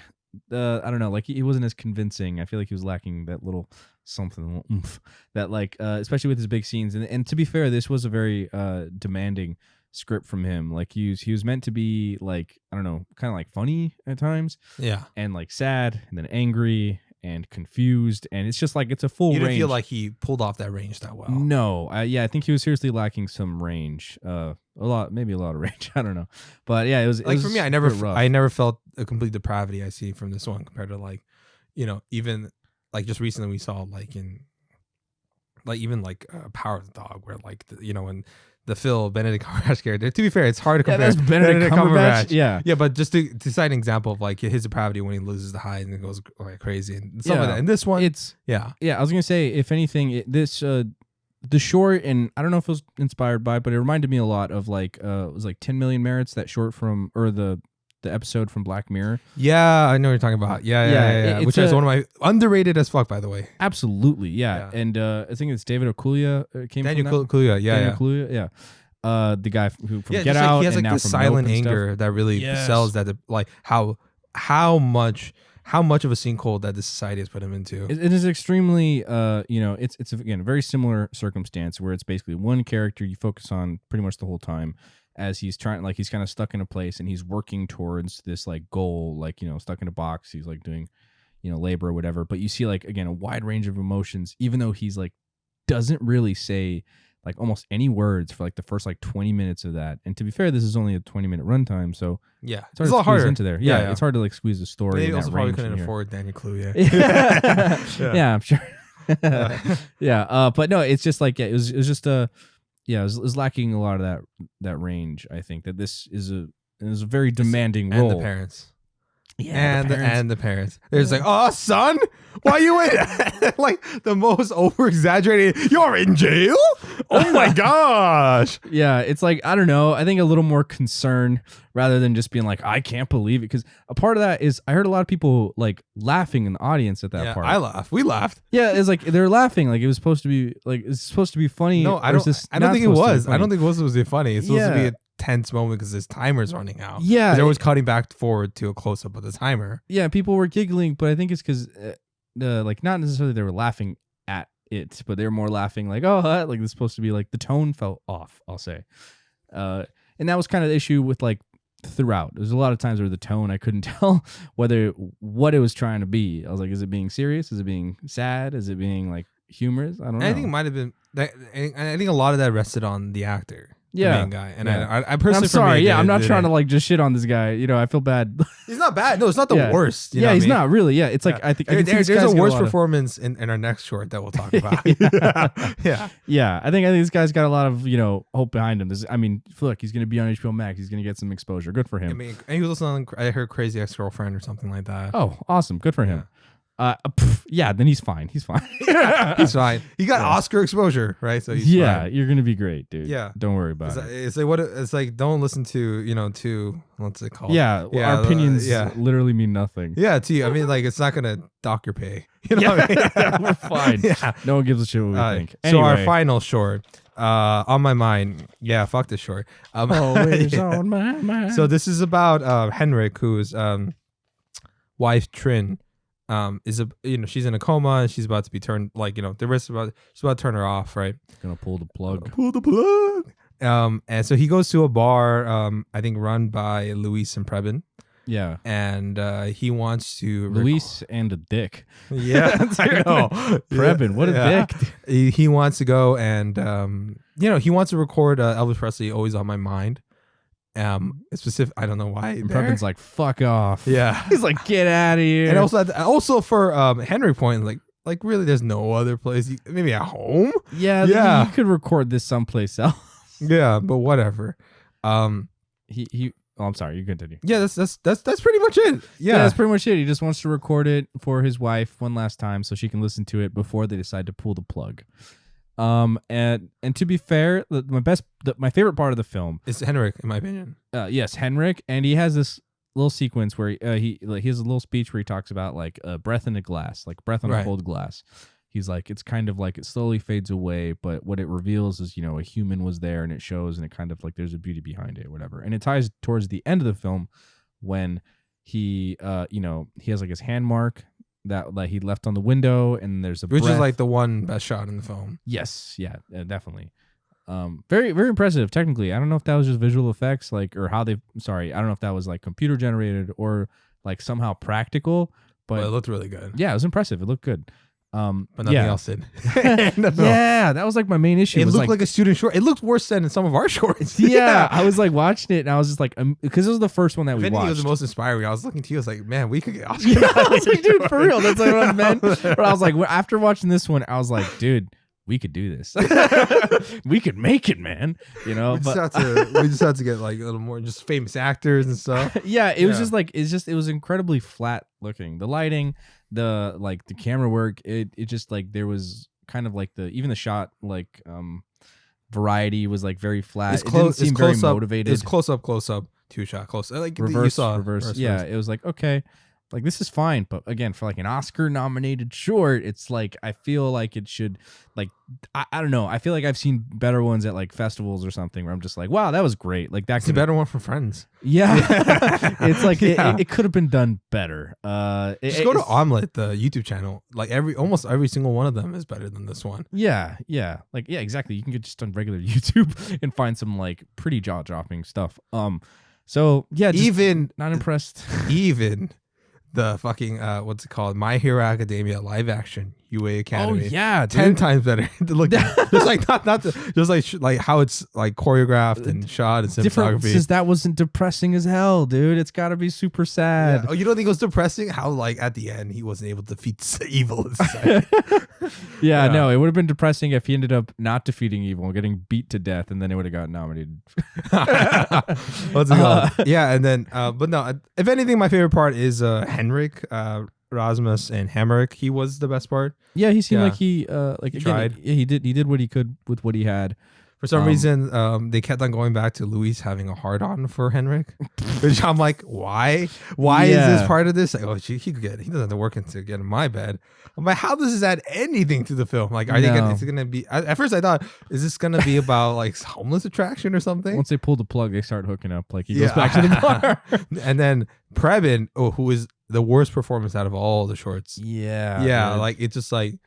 I don't know, like he wasn't as convincing. I feel like he was lacking that little something oomph, that especially with his big scenes. And to be fair, this was a very demanding script from him. Like he was meant to be like, I don't know, kind of like funny at times. Yeah, and like sad, and then angry. And confused, and it's just like it's a full range. You didn't feel like he pulled off that range that well. No, I think he was seriously lacking some range, maybe a lot of range. I don't know, but yeah, it was for me. I never felt a complete depravity I see from this one compared to even just recently we saw Power of the Dog, where when the Phil Benedict Cumberbatch character. To be fair, it's hard to compare. That's Benedict Cumberbatch. Yeah, but just to cite an example of his depravity when he loses the hide and goes crazy and stuff like that. And this one, it's I was gonna say, if anything, the short, and I don't know if it was inspired by, but it reminded me a lot of it was 10 Million Merits, that short from the episode from Black Mirror. Yeah, I know what you're talking about. Yeah. Which is one of my underrated as fuck, by the way. Absolutely, yeah. And I think it's David Okoye came Daniel from that. Kaluuya, Daniel Kaluuya, yeah. The guy who from Get Out, he has and now this from silent Nope anger that really sells that, how much of a sinkhole that this society has put him into. It is extremely, it's again a very similar circumstance where it's basically one character you focus on pretty much the whole time, as he's trying, he's kind of stuck in a place and he's working towards this goal, stuck in a box. He's doing, labor or whatever. But you see again a wide range of emotions, even though he's doesn't really say almost any words for the first 20 minutes of that. And to be fair, this is only a 20-minute runtime, so yeah, it's hard to squeeze into there. Yeah, it's hard to squeeze the story. They in also that probably range couldn't in here. afford Daniel Kaluuya. Yeah, I'm sure. Yeah, but no, it's just it was just it was lacking a lot of that range. I think that this is a very demanding role. And the parents. Yeah, and the parents. There's oh, son, why you in the most over exaggerated? You're in jail? Oh my gosh. Yeah, it's I don't know. I think a little more concern rather than just being I can't believe it. Because a part of that is I heard a lot of people laughing in the audience at that part. I laughed. We laughed. Yeah, it's they're laughing it was supposed to be it's supposed to be funny. No, I don't think it was. I don't think it was supposed to be funny. It's supposed to be a tense moment because his timer's running out. Yeah, they're always cutting back forward to a close up of the timer. Yeah, people were giggling, but I think it's because not necessarily they were laughing at it, but they were more laughing oh, this is supposed to be the tone fell off, I'll say. And that was kind of the issue with throughout. There's a lot of times where the tone, I couldn't tell what it was trying to be. I was is it being serious? Is it being sad? Is it being humorous? I don't know. I think it might have been that. I think a lot of that rested on the actor. Yeah, the main guy, and I personally, I'm sorry. I'm not trying to just shit on this guy. I feel bad. He's not bad. No, it's not the worst. Yeah, he's not really. Yeah, it's I think there's a worse performance in our next short that we'll talk about. Yeah. I think this guy's got a lot of hope behind him. Look, he's gonna be on HBO Max. He's gonna get some exposure. Good for him. And he was also on, I heard, Crazy Ex-Girlfriend or something like that. Oh, awesome. Good for him. Then he's fine. He's fine. He's fine. He got Oscar exposure, right? So he's fine. You're gonna be great, dude. Yeah, don't worry about it. It's don't listen to what's it called? Yeah, our opinions literally mean nothing. Yeah, to you. It's not gonna dock your pay. What I mean? We're fine. Yeah, no one gives a shit what we think. Anyway. So our final short, On My Mind. Yeah, fuck this short. Always on my mind. So this is about Henrik, whose wife Trin. She's in a coma and she's about to be turned the risk she's about to turn her off, right? Gonna pull the plug. And so he goes to a bar, I think run by Luis and Preben. Yeah. And he wants to Luis and a dick. Yeah. I know. Preben, what a dick. He wants to go and he wants to record Elvis Presley Always on My Mind. Specific, I don't know why. And Preben's fuck off. Yeah. He's get out of here. And also for Henry point, like really, there's no other place. Maybe at home. Yeah. You could record this someplace else. Yeah, but whatever. He. Oh, I'm sorry. You continue. Yeah, that's pretty much it. Yeah, that's pretty much it. He just wants to record it for his wife one last time so she can listen to it before they decide to pull the plug. And to be fair, my favorite part of the film is Henrik, in my opinion. Yes, Henrik, and he has this little sequence where he has a little speech where he talks about like breath in a glass, like breath on a cold glass. He's like, it's kind of like it slowly fades away, but what it reveals is, a human was there, and it shows, and it kind of like there's a beauty behind it, whatever. And it ties towards the end of the film when he has like his hand mark that like he left on the window, and there's which is like the one best shot in the film. Yes, yeah, definitely. Very, very impressive technically. I don't know if that was just visual effects, like, or how I don't know if that was like computer generated or like somehow practical, but it looked really good. Yeah, it was impressive. It looked good. But nothing else did. Yeah, that was like my main issue. It looked like a student short. It looked worse than in some of our shorts. Yeah, I was like watching it, and I was just like, because it was the first one that we watched. It was the most inspiring. I was looking to you. I was like, man, we could get Oscar. Yeah, I was like, dude, for real. That's like what I meant. But I was like, after watching this one, I was like, dude, we could do this. We could make it, man. We just have to get like a little more just famous actors and stuff. Yeah, it was just like it was incredibly flat looking. The lighting, the camera work, it just like there was kind of like even the shot variety was like very flat. It didn't seem very motivated. It's close up, two shot, close. Like reverse, you saw reverse. Yeah, it was like, okay. Like, this is fine, but again, for like an Oscar nominated short, it's like I feel like it should, like, I don't know. I feel like I've seen better ones at like festivals or something where I'm just like, wow, that was great. Like that's a better one for Friends. Yeah, it's like it could have been done better. Just go to Omelette, the YouTube channel. Like almost every single one of them is better than this one. Yeah, like exactly. You can get just on regular YouTube and find some like pretty jaw dropping stuff. So yeah, even not impressed. Even the fucking what's it called? My Hero Academia live action UA Academy. Oh yeah, dude. 10 times better. Look, just like like how it's like choreographed and shot and cinematography. Since that wasn't depressing as hell, dude. It's got to be super sad. Yeah. Oh, you don't think it was depressing? How like at the end he wasn't able to defeat evil inside. Yeah, no, it would have been depressing if he ended up not defeating evil and getting beat to death, and then it would have gotten nominated. What's it called? Yeah, and then but no, if anything, my favorite part is Henrik, Rasmus, and Hammerich. He was the best part. Yeah, he seemed like he tried. Yeah, he did what he could with what he had. For some reason, they kept on going back to Luis having a hard on for Henrik, which I'm like, why? Why is this part of this? Like, oh, he doesn't have to work into get in my bed. I'm like, how does this add anything to the film? Like, is it gonna be? At first, I thought, is this gonna be about like homeless attraction or something? Once they pull the plug, they start hooking up. Like he goes back to the bar, and then Preben, who is the worst performance out of all the shorts. Yeah, like it's just like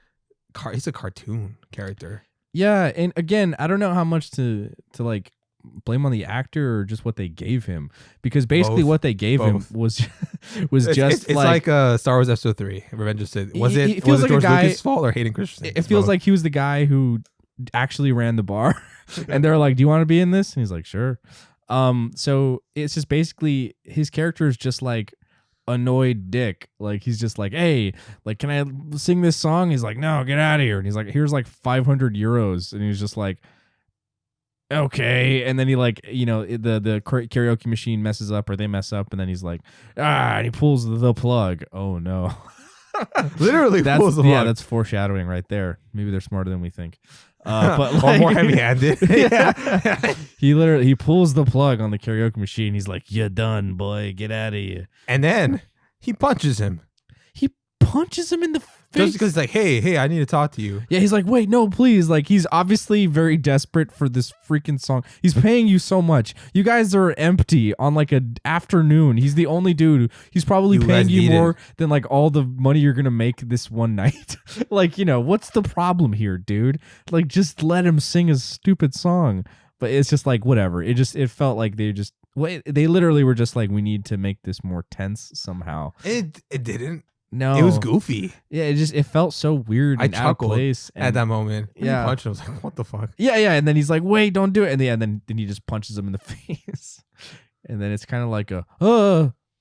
he's a cartoon character. Yeah, and again, I don't know how much to like blame on the actor or just what they gave him, because basically what they gave him was just it's like Star Wars Episode 3, Revenge of Sith. Was it like George Lucas' fault or Hayden Christensen? It feels like he was the guy who actually ran the bar, and they're like, "Do you want to be in this?" And he's like, "Sure." So it's just basically his character is just like annoyed dick. Like he's just like, hey, like, can I sing this song? He's like, no, get out of here. And he's like, here's like 500 euros. And he's just like, okay. And then he like, the karaoke machine messes up, or they mess up, and then he's like, and he pulls the plug. Oh no. Literally pulls the plug. Yeah, that's foreshadowing right there. Maybe they're smarter than we think. But like, more heavy-handed. Yeah. He pulls the plug on the karaoke machine. He's like, "You're done, boy. Get out of here." And then he punches him. He punches him in the face. Just because he's like, hey, I need to talk to you. Yeah, he's like, wait, no, please. Like, he's obviously very desperate for this freaking song. He's paying you so much. You guys are empty on like an afternoon. He's the only dude. He's probably paying you more than like all the money you're gonna make this one night. Like, what's the problem here, dude? Like, just let him sing his stupid song. But it's just like, whatever. It felt like they literally were just like, we need to make this more tense somehow. It didn't. No, it was goofy. Yeah, it felt so weird and out of place at that moment. When he punched him, I was like, what the fuck? Yeah, and then he's like, wait, don't do it. And then he just punches him in the face. And then it's kind of like a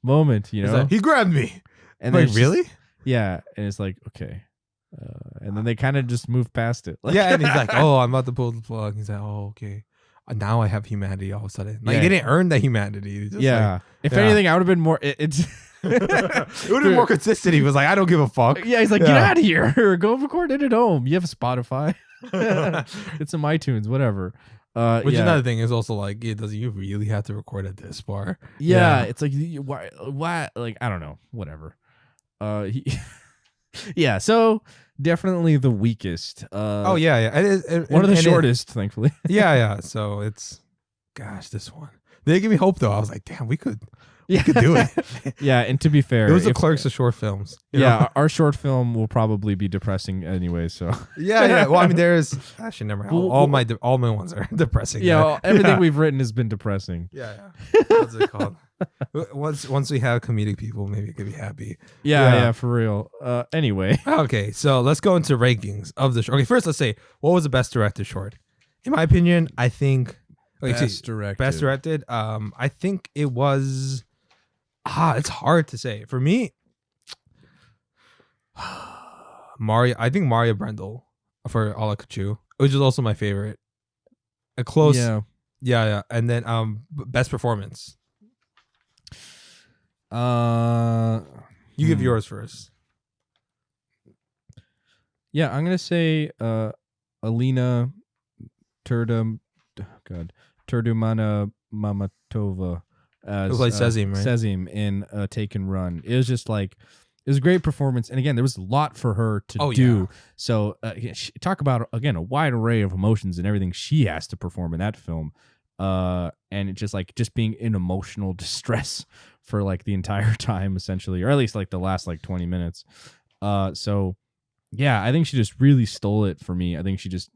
moment, Like, he grabbed me. And like, really? Yeah, and it's like, okay. And then they kind of just move past it. Like, yeah, and he's like, "Oh, I'm about to pull the plug." He's like, "Oh, okay." Now I have humanity all of a sudden. Like, he didn't earn that humanity. He just like, if anything, I would have been more. It's it would have been more consistent. He was like, "I don't give a fuck." Yeah, he's like, "Get out of here! Go record it at home. You have a Spotify. It's some iTunes, whatever." Which is another thing is also like, does you really have to record at this bar? Yeah, it's like why? Like, I don't know, whatever. Yeah, so definitely the weakest. Oh yeah. One of the shortest, thankfully. Yeah. So it's, gosh, this one. They give me hope though. I was like, damn, we could do it. Yeah, and to be fair, it was the Clerks of short films. Our short film will probably be depressing anyway. So yeah. Well, I mean, there's actually never mind. All my ones are depressing. Yeah, everything we've written has been depressing. Yeah. What's it called? Once we have comedic people, maybe it could be happy. Yeah, for real. Anyway. Okay, so let's go into rankings of the short. Okay, first let's say, what was the best directed short? In my opinion, I think best directed. I think it was. It's hard to say for me. I think Mario Brendel for Alakachuu, which is also my favorite. A close. Yeah. And then best performance. You give yours first. Yeah, I'm gonna say Alina Turdumana Mamatova as Sezim, right? Sezim in Take and Run. It was just like, it was a great performance, and again, there was a lot for her to do. Yeah. So talk about again a wide array of emotions and everything she has to perform in that film. And it's just being in emotional distress for like the entire time, essentially, or at least like the last like 20 minutes. So yeah, I think she just really stole it for me. I think she just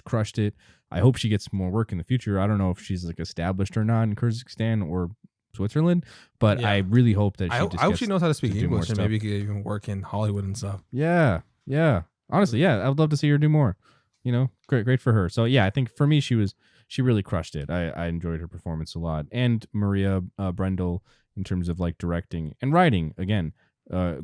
crushed it. I hope she gets more work in the future. I don't know if she's like established or not in Kyrgyzstan or Switzerland, but I really hope that I hope she knows how to speak English and maybe could even work in Hollywood and stuff. Yeah. Honestly, yeah, I would love to see her do more. Great for her. So yeah, I think for me, she really crushed it. I enjoyed her performance a lot, and Maria Brendel in terms of like directing and writing. Again,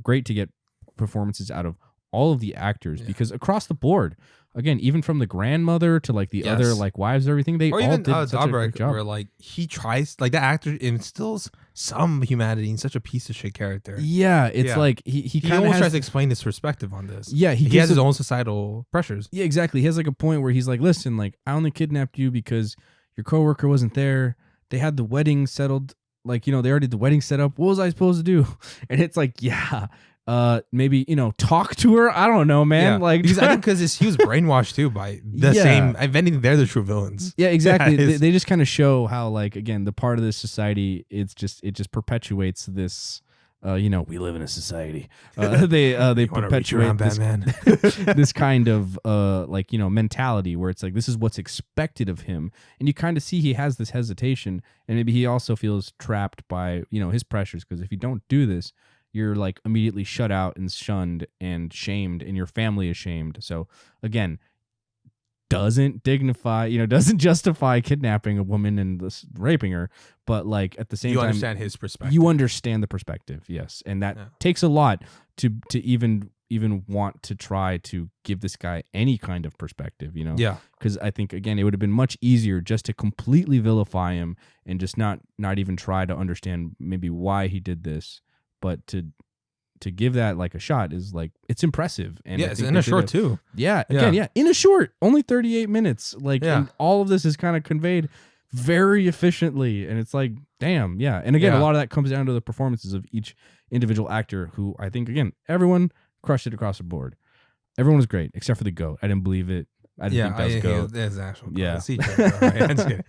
great to get performances out of all of the actors because across the board, again, even from the grandmother to like the other like wives, everything they all did such a great job. Where like he tries, like that actor instills some humanity in such a piece of shit character. Yeah, it's like he kind of almost tries to explain his perspective on this. Yeah, he has his own societal pressures. Yeah, exactly. He has like a point where he's like, listen, like I only kidnapped you because your coworker wasn't there. They had the wedding settled. Like, they already had the wedding set up. What was I supposed to do? And it's like, maybe, talk to her. I don't know, man. Yeah. Like, because I think he was brainwashed too by the same. If anything, they're the true villains. Yeah, exactly. They just kind of show how, like, again, the part of this society, it just perpetuates this. We live in a society. They perpetuate this kind of mentality where it's like, this is what's expected of him, and you kind of see he has this hesitation, and maybe he also feels trapped by his pressures, because if you don't do this, you're like immediately shut out and shunned and shamed, and your family is shamed. So again, doesn't justify kidnapping a woman and raping her, but like at the same time, you understand his perspective. You understand the perspective, yes, and that takes a lot to even want to try to give this guy any kind of perspective, Yeah, because I think again, it would have been much easier just to completely vilify him and just not even try to understand maybe why he did this, but to give that like a shot is like, it's impressive. And it's in a short too. Yeah. Again, in a short, only 38 minutes. Like, and all of this is kind of conveyed very efficiently. And it's like, damn. Yeah. And again, a lot of that comes down to the performances of each individual actor, who I think, again, everyone crushed it across the board. Everyone was great except for the GOAT. I didn't believe it. I didn't think that was GOAT. There's actual GOAT. Yeah. I'm just kidding.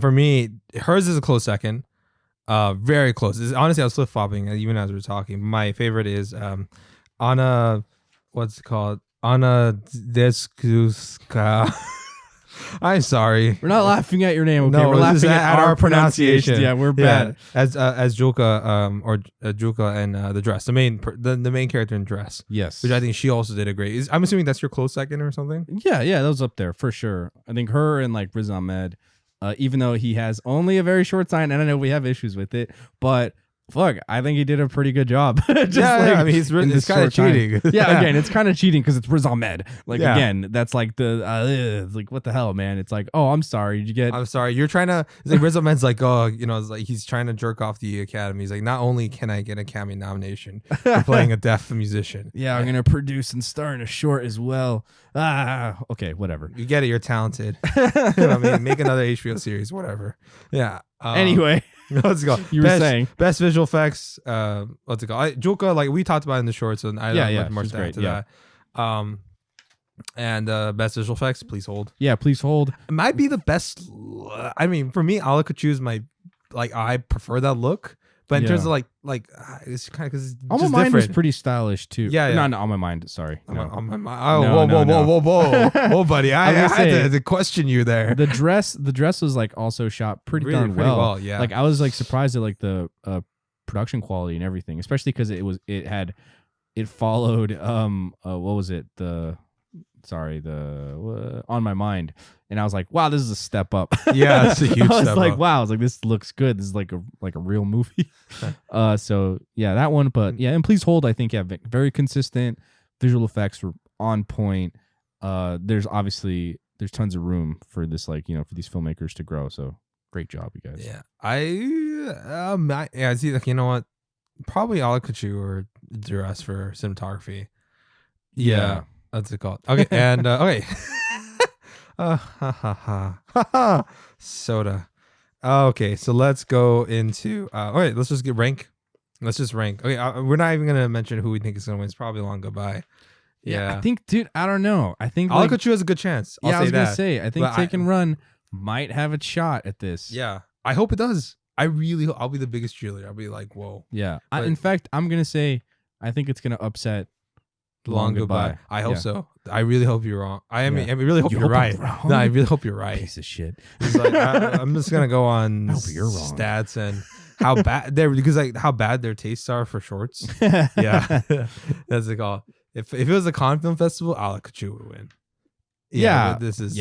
For me, hers is a close second. Very close. Honestly, I was flip flopping even as we were talking. My favorite is Anna. What's it called? Anna Deskuska. I'm sorry. We're not laughing at your name. Okay? No, we're laughing at our pronunciation. Yeah, we're bad. As Julka or Julka and the dress, the main character in Dress. Yes, which I think she also did a great. I'm assuming that's your close second or something. Yeah, that was up there for sure. I think her and like Riz Ahmed. Even though he has only a very short time, and I know we have issues with it, but fuck, I think he did a pretty good job. Just I mean, in it's this kind of short time. cheating. Yeah, again, it's kind of cheating because it's Riz Ahmed. Like, Yeah. again, that's like it's like, what the hell, man? It's like, oh, I'm sorry. Did you get. I'm sorry. You're trying to. It's like Riz Ahmed's like, oh, it's like he's trying to jerk off the Academy. He's like, not only can I get an Academy nomination for playing a deaf musician. Yeah, I'm going to produce and star in a short as well. Okay, whatever. You get it. You're talented. I mean, make another HBO series, whatever. Yeah. Anyway. Let's go. You were saying best visual effects. What's it called? Julka, like we talked about in the shorts, and I don't have much she's to add great, to yeah. that. And best visual effects, please hold. Yeah, please hold. It might be the best. I mean, for me, alakachuu is my I prefer that look. But in terms of it's kind of because On My Mind was pretty stylish too. Yeah. Not On My Mind. Sorry. No. On my mind. Whoa, buddy! I had to question you there. The dress was like also shot pretty darn well. Yeah. Like I was like surprised at like the production quality and everything, especially because it followed what was it the On My Mind, and I was like, wow, this is a step up. Yeah, it's a huge I was step like, up. wow, I was like, this looks good. This is like a real movie. So yeah, that one. But yeah, and Please Hold, I think, very consistent. Visual effects were on point. There's tons of room for this, for these filmmakers to grow. So great job, you guys. Yeah, see, like, you know what? Probably alakachuu or thedress for cinematography. Yeah. That's it called. Okay, and okay. Soda. Okay, so let's go into. Okay, let's just rank. Let's just rank. Okay, we're not even gonna mention who we think is gonna win. It's probably Long Goodbye. Yeah, I think, dude. I don't know. I think alakachuu has a good chance. I was gonna say. I think Take and Run might have a shot at this. Yeah, I hope it does. I'll be the biggest cheerleader. I'll be like, whoa. Yeah. In fact, I'm gonna say I think it's gonna upset Long Goodbye. I hope so. I really hope you're wrong. I really hope You you're hope right. I'm wrong? No, I really hope you're right. Piece of shit. It's like, I'm just gonna go on I hope you're wrong. stats and how bad how bad their tastes are for shorts. Yeah, that's the call. If it was a con film festival, alakachuu would win. Yeah, but this is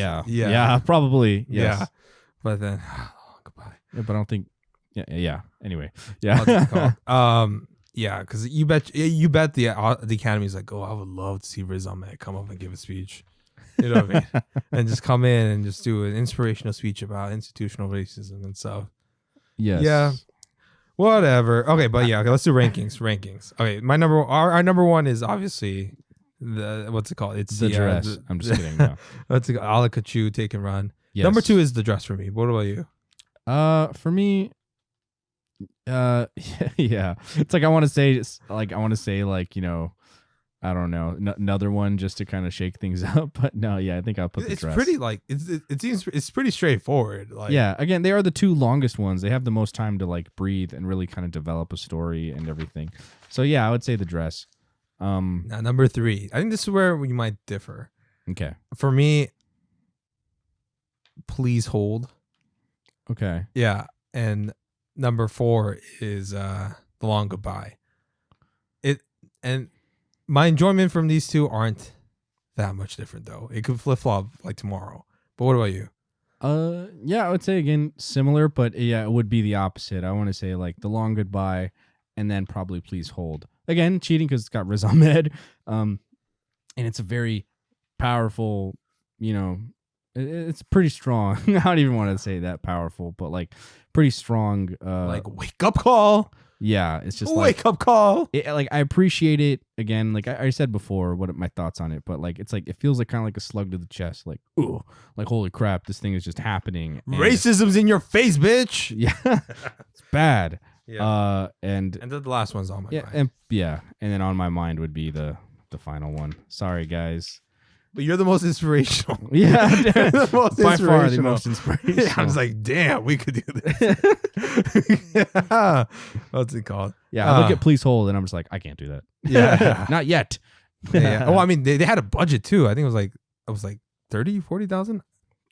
probably yes. Yeah, but then Long Goodbye. Yeah, but I don't think. Yeah. Anyway, yeah. Yeah, because you bet the Academy's like, oh, I would love to see Riz Ahmed come up and give a speech. You know what I mean? And just come in and just do an inspirational speech about institutional racism and stuff. Yes. Yeah. Whatever. Okay, but yeah, okay, let's do rankings. Okay, our number one is obviously what's it called? It's the dress. I'm just kidding. No. What's it called? Alakachuu, Take and Run. Yes. Number two is the dress for me. What about you? For me, yeah. It's like I want to say I don't know, another one just to kind of shake things up. But no, yeah, I think I'll put the dress. Pretty it seems it's pretty straightforward. Like, yeah, again, they are the two longest ones. They have the most time to like breathe and really kind of develop a story and everything. So yeah, I would say the dress. Now number three, I think this is where we might differ. Okay. For me, Please Hold. Okay. Yeah, and number four is The Long Goodbye. My enjoyment from these two aren't that much different though. It could flip flop like tomorrow. But what about you? Yeah, I would say again similar, but yeah, it would be the opposite. I want to say like The Long Goodbye, and then probably Please Hold. Again, cheating because it's got Riz Ahmed, and it's a very powerful. It's pretty strong. I don't even want to say that powerful, but like pretty strong. Like wake up call. Yeah, it's just wake up call. Like I appreciate it again. Like I said before, what my thoughts on it, but like it's like it feels like kind of like a slug to the chest. Like ooh, like holy crap, this thing is just happening. And racism's in your face, bitch. Yeah, it's bad. Yeah. And the last one's On My Mind. And then On My Mind would be the final one. Sorry, guys. But you're the most inspirational. Yeah, by far the most inspirational. Yeah, I was like, damn, we could do this. Yeah. What's it called? Yeah, I look at Please Hold and I'm just like, I can't do that. Yeah. Not yet. Yeah. Oh, I mean, they had a budget too. I think it was like 30,000, 40,000.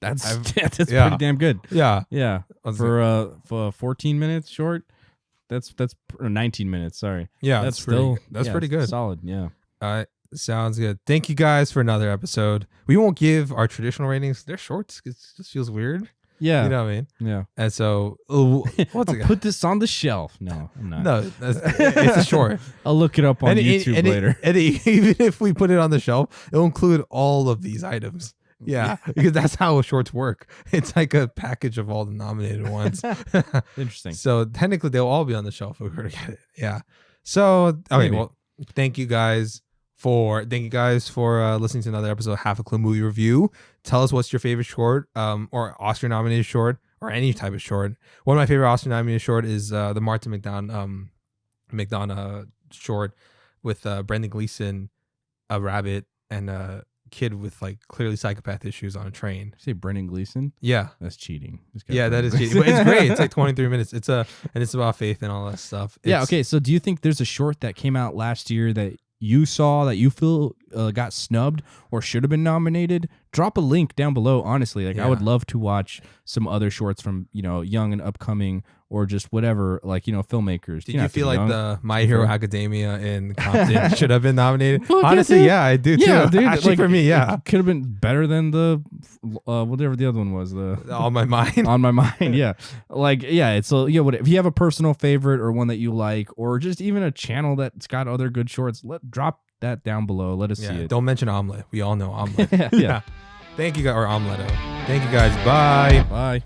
That's pretty damn good. Yeah. Yeah. For 14 minutes short, that's 19 minutes. Sorry. Yeah, that's pretty good. Solid. Yeah. Sounds good. Thank you guys for another episode. We won't give our traditional ratings. They're shorts. It just feels weird. Yeah. You know what I mean? Yeah. And so, what's it? Put this on the shelf. No, I'm not. No, it's a short. I'll look it up on YouTube later. Even if we put it on the shelf, it'll include all of these items. Yeah, because that's how shorts work. It's like a package of all the nominated ones. Interesting. So technically, they'll all be on the shelf if we were to get it. Yeah. So okay, Maybe. well, thank you guys for listening to another episode of Half a Clue Movie Review. Tell us what's your favorite short, or Oscar nominated short, or any type of short. One of my favorite Oscar nominated short is the Martin McDonagh short with Brendan Gleeson, a rabbit, and a kid with like clearly psychopath issues on a train. Say Brendan Gleeson? Yeah. That's cheating. Yeah, that is cheating. But it's great. It's like 23 minutes. And it's about faith and all that stuff. Yeah, okay. So do you think there's a short that came out last year that you saw that you feel got snubbed or should have been nominated? Drop a link down below, honestly. Like, I would love to watch some other shorts from, young and upcoming, or just whatever, like, filmmakers. Did you feel like the My Hero Academia in Compton should have been nominated? Honestly, yeah, I do too. Yeah, dude, actually, for me, yeah. It could have been better than the whatever the other one was. The On My Mind. On My Mind, yeah. Like, yeah, it's if you have a personal favorite or one that you like, or just even a channel that's got other good shorts, drop that down below. Let us see it. Don't mention Omelet. We all know Omelet. Yeah. Thank you guys, or Omeletto. Thank you guys. Bye. Bye.